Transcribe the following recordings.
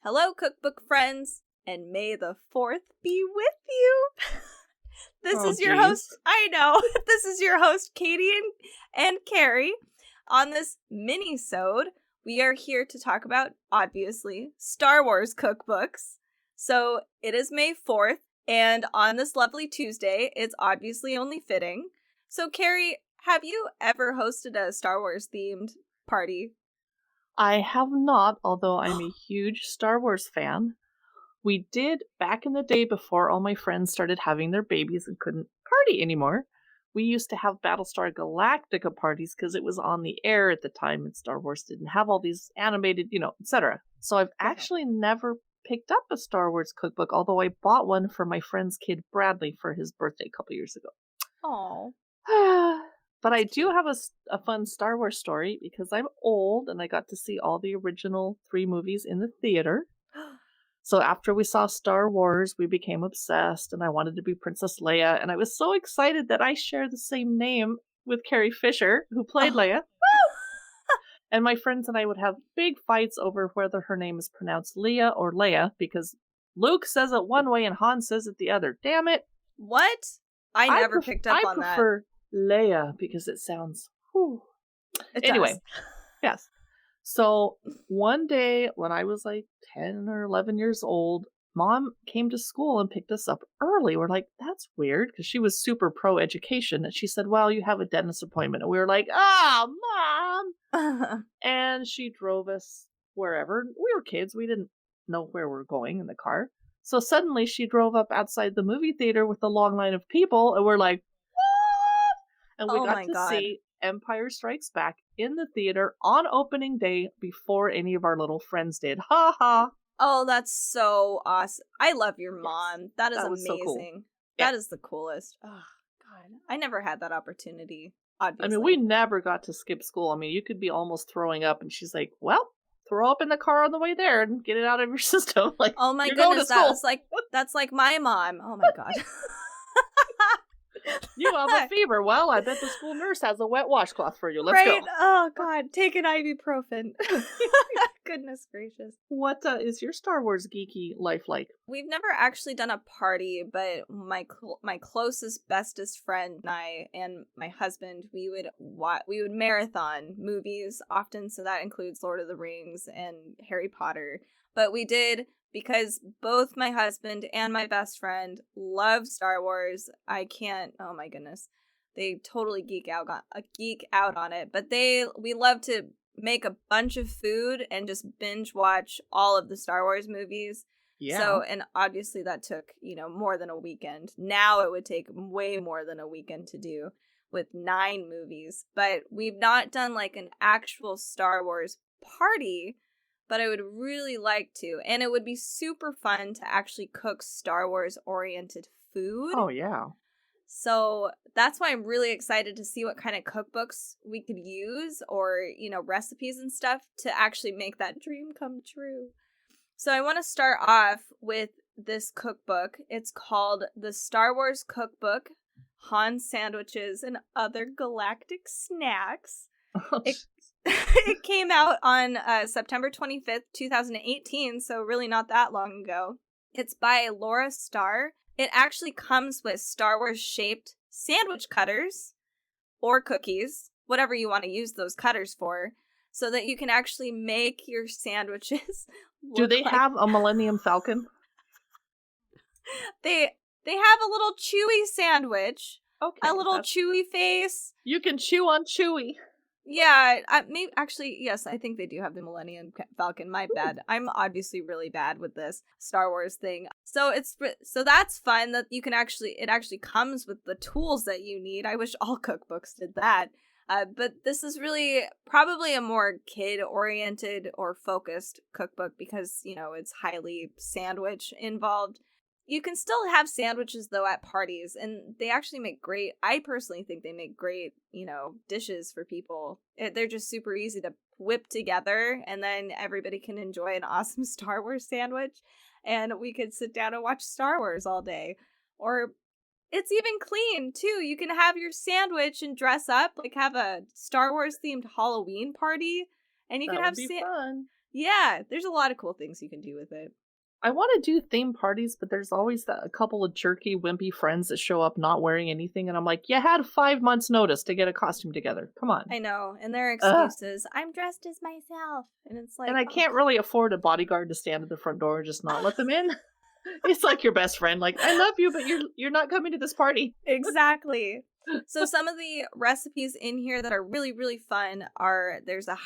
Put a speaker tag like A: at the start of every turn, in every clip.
A: Hello, Cookbook friends, and may the 4th be with you. This is your host, I know, this is your host, Kaiti and Carrie. On this Minisode, we are here to talk about, obviously, Star Wars cookbooks. So, it is May 4th, and on this lovely Tuesday, it's obviously only fitting. So, Carrie, have you ever hosted a Star Wars-themed party?
B: I have not, although I'm a huge Star Wars fan. We did back in the day before all my friends started having their babies and couldn't party anymore. We used to have Battlestar Galactica parties because it was on the air at the time and Star Wars didn't have all these animated, etc. So I've actually never picked up a Star Wars cookbook, although I bought one for my friend's kid Bradley for his birthday a couple years ago.
A: Oh.
B: But I do have a fun Star Wars story because I'm old and I got to see all the original 3 movies in the theater. So after we saw Star Wars, we became obsessed and I wanted to be Princess Leia. And I was so excited that I share the same name with Carrie Fisher, who played Leia. And my friends and I would have big fights over whether her name is pronounced Leia or Leia because Luke says it one way and Han says it the other. Damn it.
A: What? I never picked up on that.
B: I prefer Leia because it sounds anyway. Yes. So one day when I was like 10 or 11 years old, Mom came to school and picked us up early. We're like, that's weird, because she was super pro education, and she said, well, you have a dentist appointment. And we were like, Mom. And she drove us wherever. We were kids, we didn't know where we were going in the car. So suddenly she drove up outside the movie theater with a long line of people, and we're like, and we got to see Empire Strikes Back in the theater on opening day before any of our little friends did. Ha ha.
A: Oh, that's so awesome. I love your mom. Yes, that is amazing. So cool. That is the coolest. Oh, God. I never had that opportunity, obviously.
B: I mean, we never got to skip school. I mean, you could be almost throwing up, and she's like, well, throw up in the car on the way there and get it out of your system. Like,
A: oh my goodness, that's like my mom. Oh my God.
B: You have a fever. Well, I bet the school nurse has a wet washcloth for you. Let's go.
A: Oh, God. Take an ibuprofen. Goodness gracious.
B: What is your Star Wars geeky life like?
A: We've never actually done a party, but my closest, bestest friend and I and my husband, we would marathon movies often, so that includes Lord of the Rings and Harry Potter. But we did, because both my husband and my best friend love Star Wars. Oh my goodness. They totally geek out on it. But we love to make a bunch of food and just binge watch all of the Star Wars movies. Yeah. So, and obviously that took, more than a weekend. Now it would take way more than a weekend to do with 9 movies. But we've not done like an actual Star Wars party, but I would really like to. And it would be super fun to actually cook Star Wars-oriented food.
B: Oh, yeah.
A: So that's why I'm really excited to see what kind of cookbooks we could use or, recipes and stuff to actually make that dream come true. So I want to start off with this cookbook. It's called The Star Wars Cookbook, Han Sandwiches and Other Galactic Snacks. It came out on September 25th, 2018, so really not that long ago. It's by Laura Starr. It actually comes with Star Wars-shaped sandwich cutters or cookies, whatever you want to use those cutters for, so that you can actually make your sandwiches.
B: Do they have a Millennium Falcon?
A: They have a little Chewy sandwich. Okay. A little Chewy face.
B: You can chew on Chewy.
A: Yeah, yes, I think they do have the Millennium Falcon. My bad. I'm obviously really bad with this Star Wars thing. So that's fun that you can it actually comes with the tools that you need. I wish all cookbooks did that. But this is really probably a more kid-oriented or focused cookbook because, it's highly sandwich involved. You can still have sandwiches, though, at parties, and they actually make I personally think they make great, dishes for people. They're just super easy to whip together, and then everybody can enjoy an awesome Star Wars sandwich, and we could sit down and watch Star Wars all day. Or it's even clean, too. You can have your sandwich and dress up, like have a Star Wars-themed Halloween party, and you can have
B: fun.
A: Yeah, there's a lot of cool things you can do with it.
B: I want to do theme parties, but there's always a couple of jerky, wimpy friends that show up not wearing anything, and I'm like, you had 5 months notice to get a costume together. Come on.
A: I know, and their
B: Ugh.
A: excuses, I'm dressed as myself. And it's like,
B: And I can't really afford a bodyguard to stand at the front door and just not let them in. It's like your best friend, like, I love you, but you're not coming to this party.
A: Exactly. So some of the recipes in here that are really, really fun are, there's a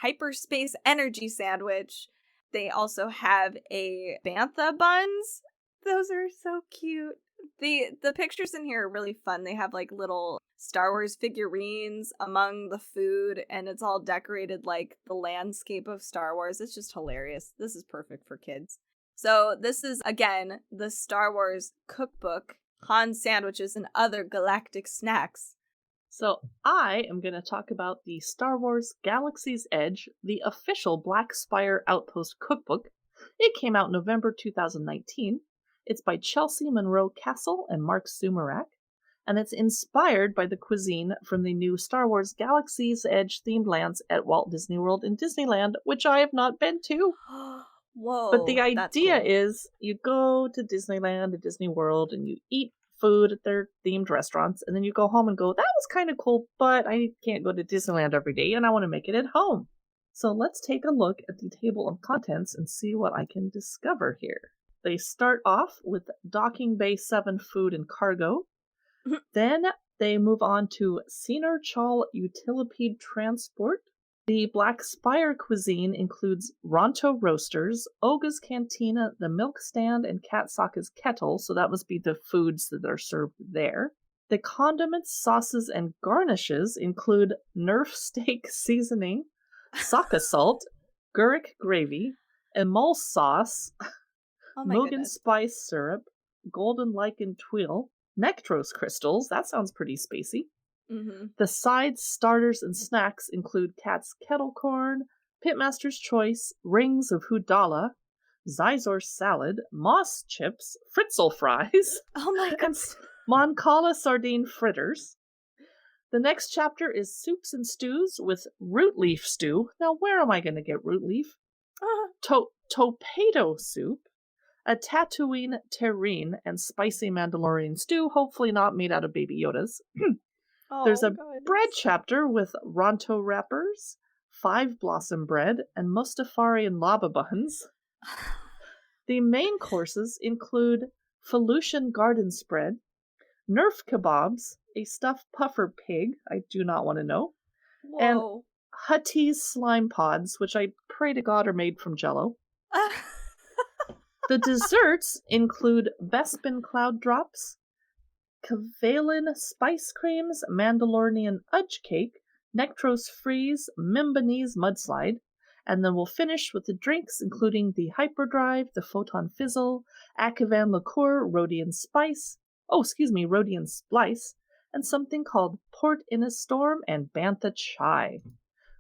A: hyperspace energy sandwich. They also have a bantha buns. Those are so cute. The pictures in here are really fun. They have like little Star Wars figurines among the food, and it's all decorated like the landscape of Star Wars. It's just hilarious. This is perfect for kids. So this is, again, the Star Wars cookbook, Han sandwiches and other galactic snacks.
B: So I am going to talk about the Star Wars Galaxy's Edge, the official Black Spire Outpost cookbook. It came out November 2019. It's by Chelsea Monroe Castle and Mark Sumerak, and it's inspired by the cuisine from the new Star Wars Galaxy's Edge themed lands at Walt Disney World in Disneyland, which I have not been to.
A: Whoa.
B: But the idea
A: cool.
B: is you go to Disneyland, to Disney World, and you eat food at their themed restaurants, and then you go home and go, that was kind of cool, but I can't go to Disneyland every day, and I want to make it at home. So let's take a look at the table of contents and see what I can discover here. They start off with Docking Bay 7 food and cargo. Then they move on to Senar Chal Utilipede Transport. The Black Spire cuisine includes Ronto Roasters, Oga's Cantina, the Milk Stand, and Kat Sokka's Kettle, so that must be the foods that are served there. The condiments, sauces, and garnishes include Nerf steak seasoning, Sokka salt, Gurrick gravy, Emul sauce, Mogan spice syrup, golden lichen twill, Nectros crystals, that sounds pretty spacey.
A: Mm-hmm.
B: The sides, starters, and snacks include Cat's Kettle Corn, Pitmaster's Choice, Rings of Hudala, Zizor Salad, Moss Chips, Fritzel Fries,
A: oh my God,
B: and Moncala Sardine Fritters. The next chapter is Soups and Stews with Root Leaf Stew. Now, where am I going to get root leaf? Topedo Soup, a Tatooine terrine, and spicy Mandalorian stew, hopefully not made out of Baby Yodas. There's a bread chapter with Ronto wrappers, 5 blossom bread, and Mustafarian lava buns. The main courses include Felucian garden spread, Nerf kebabs, a stuffed puffer pig, I do not want to know, and Huttese slime pods, which I pray to God are made from Jell-O. The desserts include Bespin cloud drops, Kavalin spice creams, Mandalorian udge cake, Nectros freeze, Mimbanese mudslide, and then we'll finish with the drinks, including the Hyperdrive, the Photon Fizzle, Akavan liqueur, Rhodian splice, and something called Port in a Storm and Bantha chai.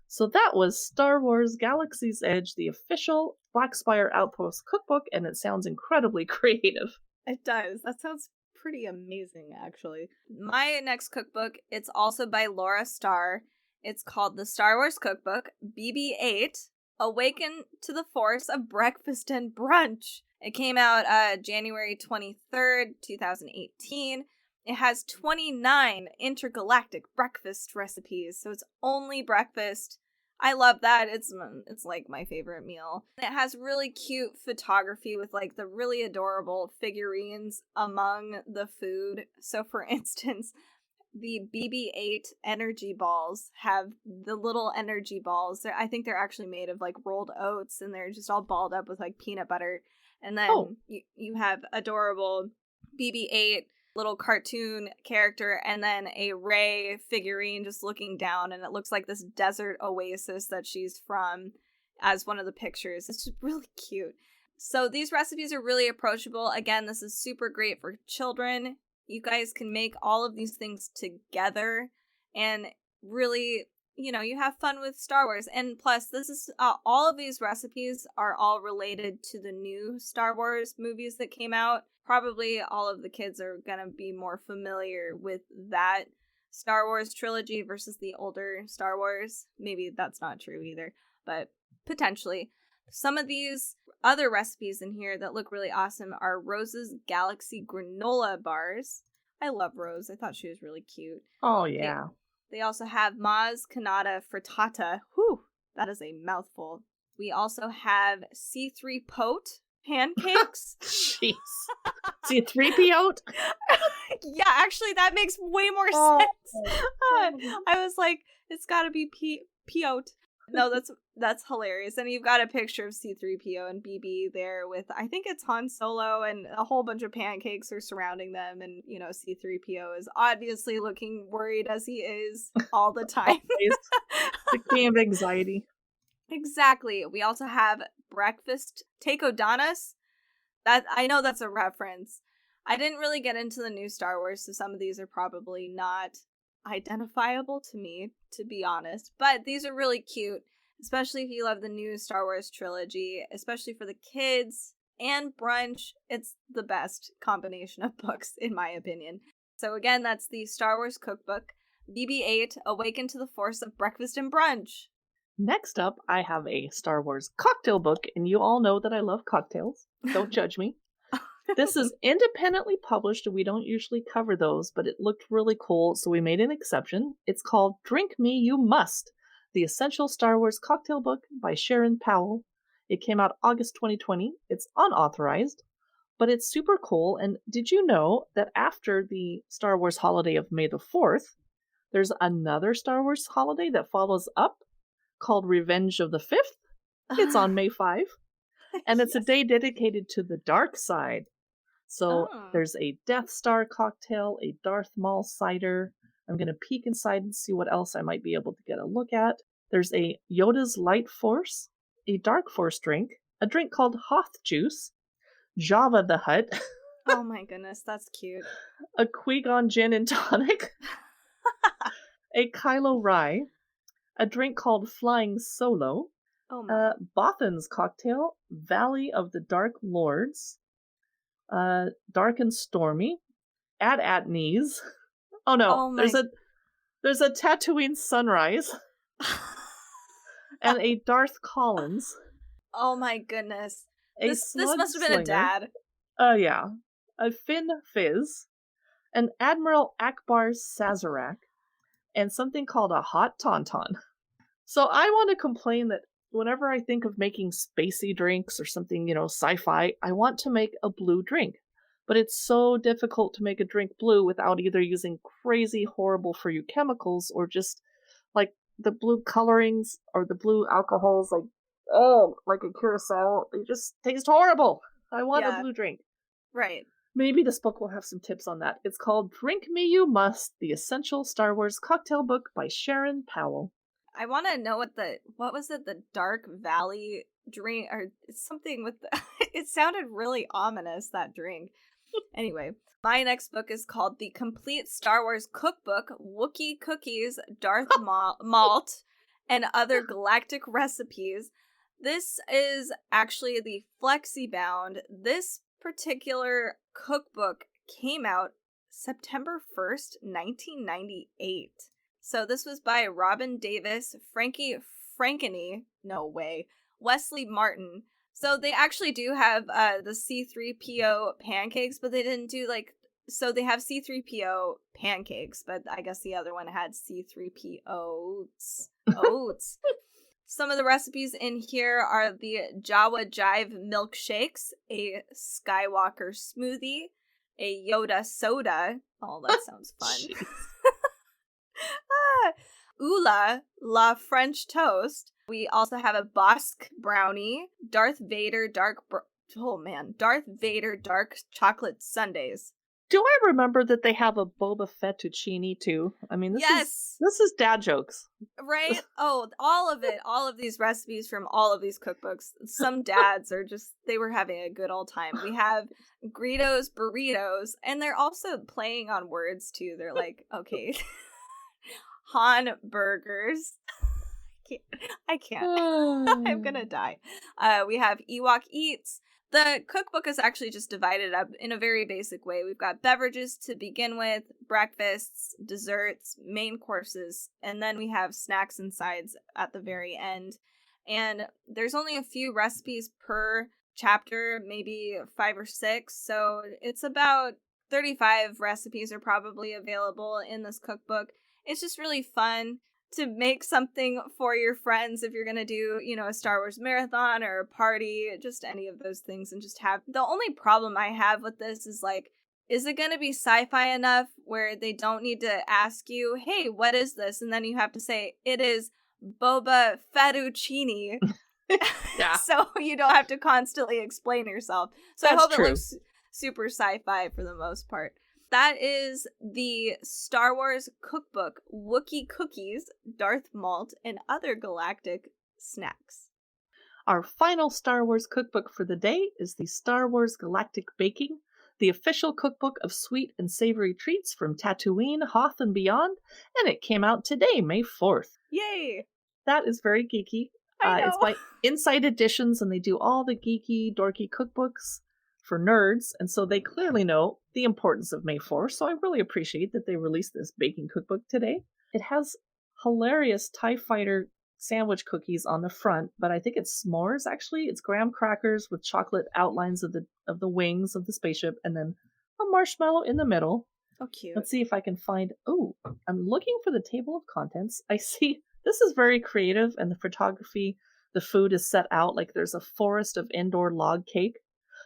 B: So that was Star Wars Galaxy's Edge, the official Black Spire Outpost cookbook, and it sounds incredibly creative.
A: It does. That sounds pretty amazing, actually. My next cookbook, it's also by Laura Starr. It's called The Star Wars Cookbook, BB-8, Awaken to the Force of Breakfast and Brunch. It came out January 23rd, 2018. It has 29 intergalactic breakfast recipes, so it's only breakfast. I love that. It's like my favorite meal. It has really cute photography with like the really adorable figurines among the food. So for instance, the BB-8 energy balls have the little energy balls. I think they're actually made of like rolled oats, and they're just all balled up with like peanut butter. And then you have adorable BB-8 little cartoon character, and then a Rey figurine just looking down, and it looks like this desert oasis that she's from as one of the pictures. It's just really cute. So these recipes are really approachable. Again, this is super great for children. You guys can make all of these things together and really, you have fun with Star Wars. And plus, this is all of these recipes are all related to the new Star Wars movies that came out. Probably all of the kids are going to be more familiar with that Star Wars trilogy versus the older Star Wars. Maybe that's not true either, but potentially. Some of these other recipes in here that look really awesome are Rose's Galaxy granola bars. I love Rose. I thought she was really cute.
B: Oh, yeah.
A: They also have Ma's Canada Frittata. Whew, that is a mouthful. We also have C3PO pancakes.
B: Jeez. C3PO?
A: Yeah, actually, that makes way more sense. I was like, it's gotta be P-Pote. No, that's hilarious. And you've got a picture of C-3PO and BB there with, I think it's Han Solo, and a whole bunch of pancakes are surrounding them. And, you know, C-3PO is obviously looking worried as he is all the time.
B: The king of anxiety.
A: Exactly. We also have breakfast takodanas. That, I know that's a reference. I didn't really get into the new Star Wars, so some of these are probably not identifiable to me, to be honest, but these are really cute, especially if you love the new Star Wars trilogy, especially for the kids. And Brunch, it's the best combination of books in my opinion. So again, that's the Star Wars Cookbook, BB-8, Awaken to the Force of Breakfast and Brunch.
B: Next up, I have a Star Wars cocktail book, and you all know that I love cocktails. Don't judge me. This is independently published, and we don't usually cover those, but it looked really cool, so we made an exception. It's called Drink Me You Must, the Essential Star Wars Cocktail Book by Sharon Powell. It came out August 2020. It's unauthorized, but it's super cool. And did you know that after the Star Wars holiday of May the 4th, there's another Star Wars holiday that follows up called Revenge of the 5th? It's on May 5. And it's a day dedicated to the dark side. So there's a Death Star cocktail, a Darth Maul cider. I'm going to peek inside and see what else I might be able to get a look at. There's a Yoda's Light Force, a Dark Force drink, a drink called Hoth Juice, Jabba the Hutt.
A: Oh my goodness, that's cute.
B: A Qui-Gon Gin and Tonic, a Kylo Rye, a drink called Flying Solo, Bothan's cocktail, Valley of the Dark Lords, Dark and Stormy, At Knees. Oh no, there's a Tatooine Sunrise, and a Darth Collins.
A: Oh my goodness. This must have been a dad.
B: Oh yeah. A Finn Fizz, an Admiral Akbar's Sazerac, and something called a Hot Tauntaun. So I want to complain that whenever I think of making spacey drinks or something, sci-fi, I want to make a blue drink. But it's so difficult to make a drink blue without either using crazy, horrible for you chemicals or just like the blue colorings or the blue alcohols, like a curacao. They just taste horrible. I want a blue drink.
A: Right.
B: Maybe this book will have some tips on that. It's called Drink Me You Must, the Essential Star Wars Cocktail Book by Sharon Powell.
A: I want to know what was it, the Dark Valley drink, or something with it sounded really ominous, that drink. Anyway, my next book is called The Complete Star Wars Cookbook, Wookiee Cookies, Darth Malt, and Other Galactic Recipes. This is actually the flexi-bound. This particular cookbook came out September 1st, 1998. So this was by Robin Davis, Frankie Frankeny, no way, Wesley Martin. So they actually do have the C-3PO pancakes, but they didn't do so they have C-3PO pancakes, but I guess the other one had C-3PO oats. Some of the recipes in here are the Jawa Jive milkshakes, a Skywalker smoothie, a Yoda soda. Oh, that sounds fun. Oula La French toast. We also have a Bosque brownie, Darth Vader dark chocolate sundaes.
B: Do I remember that they have a Boba Fettuccine too? I mean, this is dad jokes.
A: Right? Oh, all of these recipes from all of these cookbooks. Some dads they were having a good old time. We have Greedo's burritos, and they're also playing on words too. They're like, okay, Han burgers. I can't. I'm gonna die. We have Ewok Eats. The cookbook is actually just divided up in a very basic way. We've got beverages to begin with, breakfasts, desserts, main courses, and then we have snacks and sides at the very end. and there's only a few recipes per chapter, maybe 5 or 6, so it's about 35 recipes are probably available in this cookbook. It's just really fun to make something for your friends if you're gonna do, a Star Wars marathon or a party, just any of those things, and just have. The only problem I have with this is like, is it gonna be sci-fi enough where they don't need to ask you, hey, what is this? And then you have to say, it is boba fettuccine.
B: Yeah.
A: So you don't have to constantly explain yourself. So
B: That's
A: I hope
B: true.
A: it looks super sci-fi for the most part. That is the Star Wars cookbook, Wookiee Cookies, Darth Malt, and Other Galactic Snacks.
B: Our final Star Wars cookbook for the day is the Star Wars Galactic Baking, the official cookbook of sweet and savory treats from Tatooine, Hoth, and beyond, and it came out today, May 4th.
A: Yay!
B: That is very geeky.
A: I know.
B: It's by Inside Editions, and they do all the geeky, dorky cookbooks for nerds, and so they clearly know the importance of May 4th, so I really appreciate that they released this baking cookbook today. It has hilarious TIE Fighter sandwich cookies on the front, but I think it's s'mores, actually. It's graham crackers with chocolate outlines of the wings of the spaceship, and then a marshmallow in the middle.
A: Oh, cute.
B: Let's see if I can find... Oh, I'm looking for the table of contents. I see... This is very creative, and the photography, the food is set out like there's a forest of indoor log cake.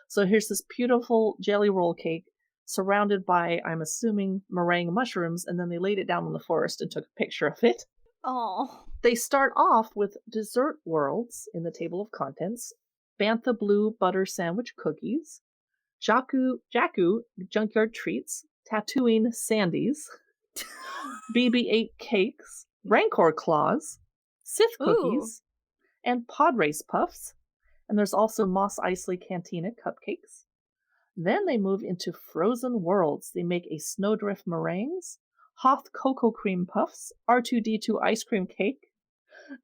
B: So here's this beautiful jelly roll cake surrounded by, I'm assuming, meringue mushrooms, and then they laid it down in the forest and took a picture of it.
A: Oh.
B: They start off with dessert worlds in the table of contents, Bantha Blue butter sandwich cookies, Jakku junkyard treats, Tatooine sandies, BB-8 cakes, Rancor claws, Sith cookies, and pod race puffs. And there's also Mos Eisley Cantina cupcakes. Then they move into frozen worlds. They make a snowdrift meringues, Hoth cocoa cream puffs, R2-D2 ice cream cake,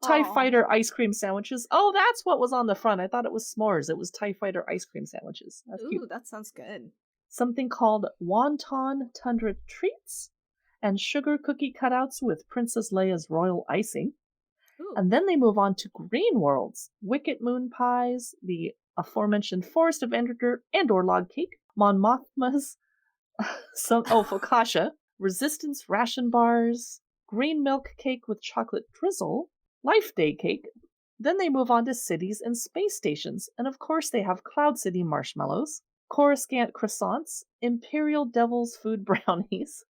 B: TIE Fighter ice cream sandwiches. Oh, that's what was on the front. I thought it was s'mores. It was TIE Fighter ice cream sandwiches. That's cute.
A: That sounds good.
B: Something called Wonton Tundra treats, and sugar cookie cutouts with Princess Leia's royal icing.
A: Ooh.
B: And then they move on to green worlds, Wicket moon pies, the aforementioned Forest of Endor log cake, Mon Mothma's focaccia, Resistance ration bars, green milk cake with chocolate drizzle, Life Day cake. Then they move on to cities and space stations, and of course they have Cloud City marshmallows, Coruscant croissants, Imperial Devil's food brownies,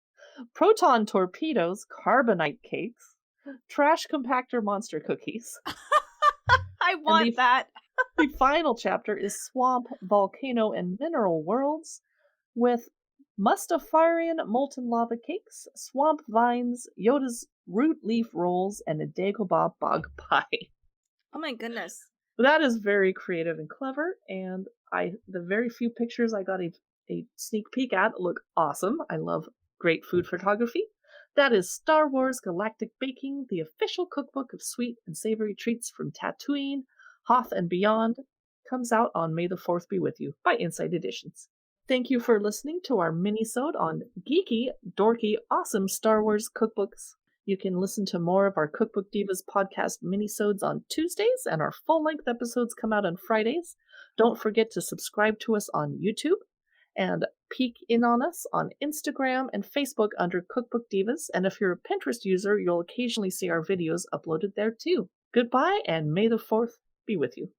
B: Proton torpedoes, carbonite cakes, trash compactor monster cookies.
A: I want that.
B: The final chapter is Swamp, Volcano, and Mineral Worlds with Mustafarian molten lava cakes, swamp vines, Yoda's root leaf rolls, and a Dagobah bog pie.
A: Oh my goodness.
B: That is very creative and clever, and the very few pictures I got a sneak peek at look awesome. I love great food photography. That is Star Wars Galactic Baking, the official cookbook of sweet and savory treats from Tatooine, Hoth, and beyond. Comes out on May the 4th be with you by Inside Editions. Thank you for listening to our minisode on geeky, dorky, awesome Star Wars cookbooks. You can listen to more of our Cookbook Divas podcast minisodes on Tuesdays, and our full-length episodes come out on Fridays. Don't forget to subscribe to us on YouTube, and peek in on us on Instagram and Facebook under Cookbook Divas, and if you're a Pinterest user, you'll occasionally see our videos uploaded there too. Goodbye, and May the 4th be with you.